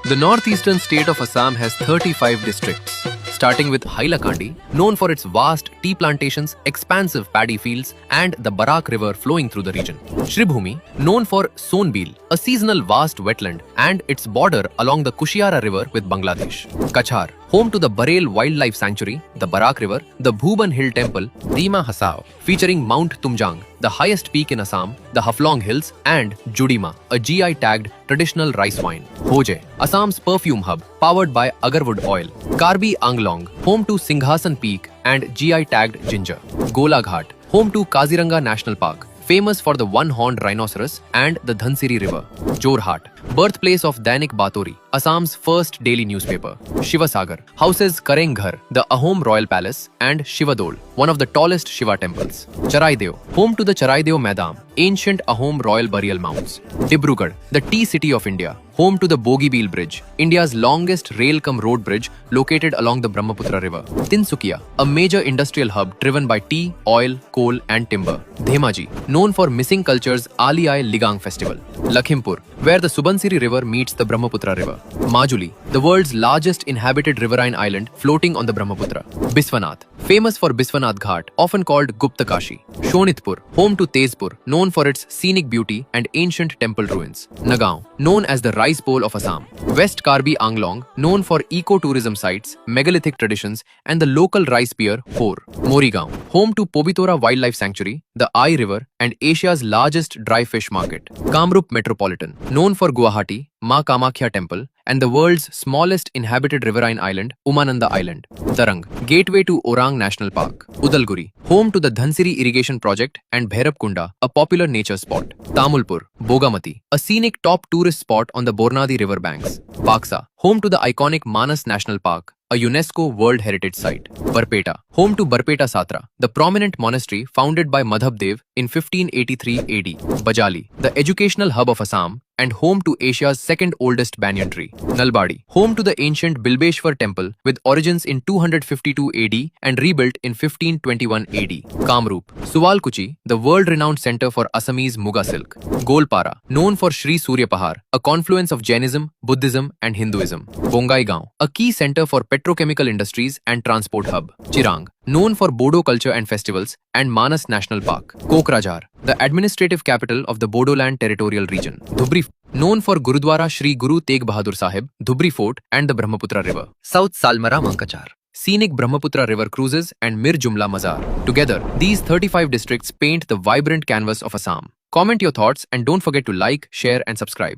The northeastern state of Assam has 35 districts, starting with Hailakandi, known for its vast tea plantations, expansive paddy fields, and the Barak River flowing through the region. Shribhumi, known for Sonbil, a seasonal vast wetland, and its border along the Kushiara River with Bangladesh. Kachar, home to the Barel Wildlife Sanctuary, the Barak River, the Bhuban Hill Temple, Dima Hasao, featuring Mount Tumjang, the highest peak in Assam, the Haflong Hills, and Judima, a GI-tagged traditional rice wine. Hoje, Assam's perfume hub, powered by agarwood oil. Karbi Anglong, home to Singhasan Peak and GI-tagged ginger. Golaghat, home to Kaziranga National Park, famous for the one-horned rhinoceros and the Dhansiri River. Jorhat, birthplace of Dainik Batori, Assam's first daily newspaper. Shivasagar houses Karenghar, the Ahom Royal Palace, and Shivadol, one of the tallest Shiva temples. Charaideo, home to the Charaideo Madam, ancient Ahom royal burial mounds. Dibrugarh, the tea city of India, home to the Bogibeel Bridge, India's longest rail-cum-road bridge located along the Brahmaputra River. Tinsukia, a major industrial hub driven by tea, oil, coal, and timber. Dhemaji, known for missing culture's Ali-Ai Ligang festival. Lakhimpur, where the Subansiri River meets the Brahmaputra River. Majuli, the world's largest inhabited riverine island floating on the Brahmaputra. Biswanath, famous for Biswanath Ghat, often called Gupta Kashi. Shonitpur, home to Tezpur, known for its scenic beauty and ancient temple ruins. Nagaon, known as the Rice Bowl of Assam. West Karbi Anglong, known for eco-tourism sites, megalithic traditions, and the local rice beer, Hor. Morigaon, home to Pobitora Wildlife Sanctuary, the Ai River, and Asia's largest dry fish market. Kamrup Metropolitan, known for Guwahati, Ma Kamakhya Temple, and the world's smallest inhabited riverine island, Umananda Island. Tarang, gateway to Orang National Park. Udalguri, home to the Dhansiri Irrigation Project and Bhairab Kunda, a popular nature spot. Tamulpur, Bogamati, a scenic top tourist spot on the Bornadi river banks. Baksa, home to the iconic Manas National Park, a UNESCO World Heritage Site. Barpeta, home to Barpeta Satra, the prominent monastery founded by Madhabdev in 1583 AD. Bajali, the educational hub of Assam and home to Asia's second oldest banyan tree. Nalbadi, home to the ancient Bilbeshwar temple with origins in 252 AD and rebuilt in 1521 AD. Kamrup, Suwalkuchi, the world-renowned center for Assamese Muga silk. Golpara, known for Sri Surya Pahar, a confluence of Jainism, Buddhism and Hinduism. Bongaigaon, a key center for petrochemical industries and transport hub. Chirang, known for Bodo culture and festivals, and Manas National Park. Kokrajhar, the administrative capital of the Bodoland territorial region. Dhubri, known for Gurudwara Shri Guru Tegh Bahadur Sahib, Dhubri Fort, and the Brahmaputra River. South Salmara Mankachar, scenic Brahmaputra River cruises, and Mir Jumla Mazar. Together, these 35 districts paint the vibrant canvas of Assam. Comment your thoughts and don't forget to like, share, and subscribe.